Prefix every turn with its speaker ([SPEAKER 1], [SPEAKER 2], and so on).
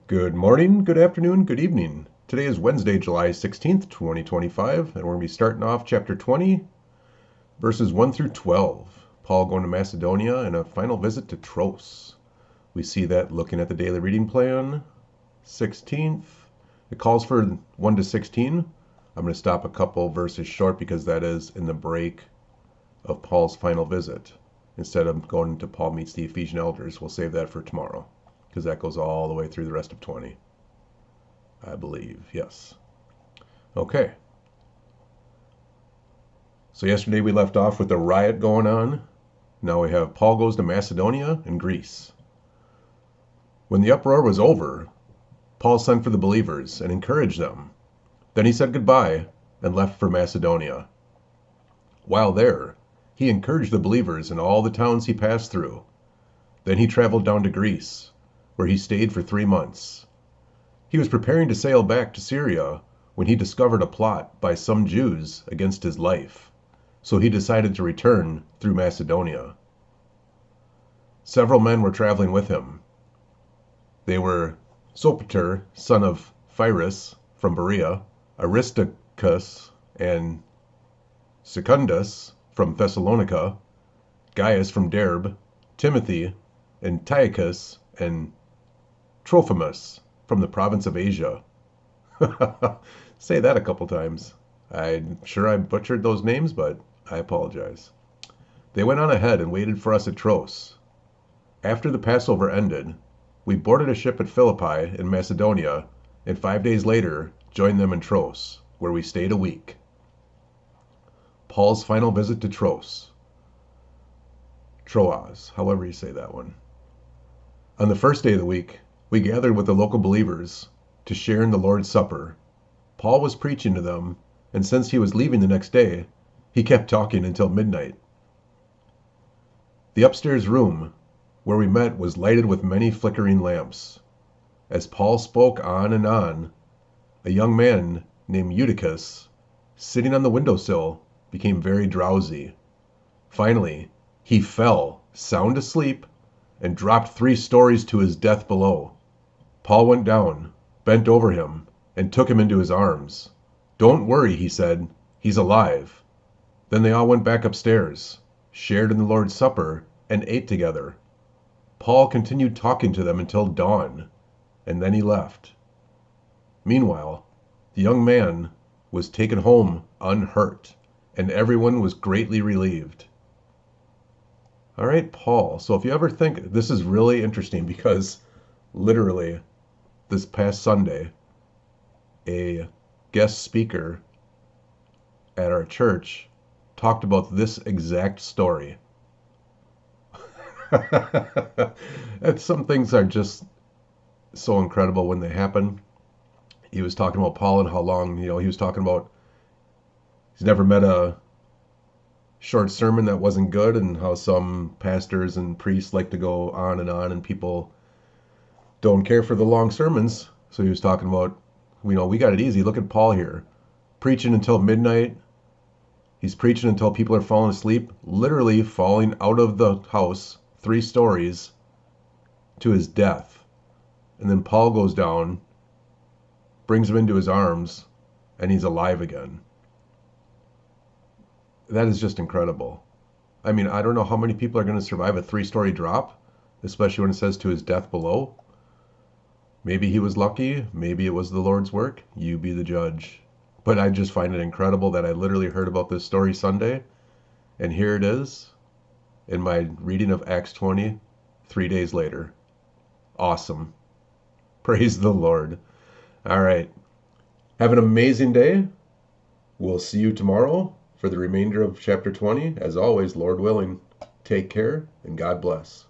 [SPEAKER 1] Good morning, good afternoon, good evening. Today is Wednesday, July 16th, 2025, and we're going to be starting off chapter 20, verses 1 through 12. Paul going to Macedonia and a final visit to Troas. We see that looking at the daily reading plan, 16th. It calls for 1 to 16. I'm going to stop a couple verses short because that is in the break of Paul's final visit. Instead of going into Paul meets the Ephesian elders, we'll save that for tomorrow, because that goes all the way through the rest of 20, I believe. Yes. Okay. So yesterday we left off with the riot going on. Now we have Paul goes to Macedonia and Greece. When the uproar was over, Paul sent for the believers and encouraged them. Then he said goodbye and left for Macedonia. While there, he encouraged the believers in all the towns he passed through. Then he traveled down to Greece, where he stayed for 3 months. He was preparing to sail back to Syria when he discovered a plot by some Jews against his life, so he decided to return through Macedonia. Several men were traveling with him. They were Sopater, son of Pyrrhus, from Berea, Aristarchus and Secundus from Thessalonica, Gaius from Derbe, Timothy, Antiochus, and Trophimus from the province of Asia. Say that a couple times. I'm sure I butchered those names, but I apologize. They went on ahead and waited for us at Troas. After the Passover ended, we boarded a ship at Philippi in Macedonia, and 5 days later joined them in Troas, where we stayed a week. Paul's final visit to Troas. Troas, however you say that one. On the first day of the week, we gathered with the local believers to share in the Lord's Supper. Paul was preaching to them, and since he was leaving the next day, he kept talking until midnight. The upstairs room where we met was lighted with many flickering lamps. As Paul spoke on and on, a young man named Eutychus, sitting on the windowsill, became very drowsy. Finally, he fell, sound asleep, and dropped 3 stories to his death below. Paul went down, bent over him, and took him into his arms. "Don't worry," he said, "he's alive." Then they all went back upstairs, shared in the Lord's Supper, and ate together. Paul continued talking to them until dawn, and then he left. Meanwhile, the young man was taken home unhurt, and everyone was greatly relieved. All right, Paul. So if you ever think, this is really interesting because literally this past Sunday, a guest speaker at our church talked about this exact story. And some things are just so incredible when they happen. He was talking about Paul and how long, he was talking about he's never met a short sermon that wasn't good, and how some pastors and priests like to go on, and people don't care for the long sermons. So he was talking about, we got it easy. Look at Paul here, preaching until midnight. He's preaching until people are falling asleep, literally falling out of the house 3 stories to his death. And then Paul goes down, brings him into his arms, and he's alive again. That is just incredible. I mean, I don't know how many people are going to survive a 3-story drop, especially when it says to his death below. Maybe he was lucky. Maybe it was the Lord's work. You be the judge. But I just find it incredible that I literally heard about this story Sunday, and here it is in my reading of Acts 20, 3 days later. Awesome. Praise the Lord. All right. Have an amazing day. We'll see you tomorrow for the remainder of chapter 20. As always, Lord willing, take care and God bless.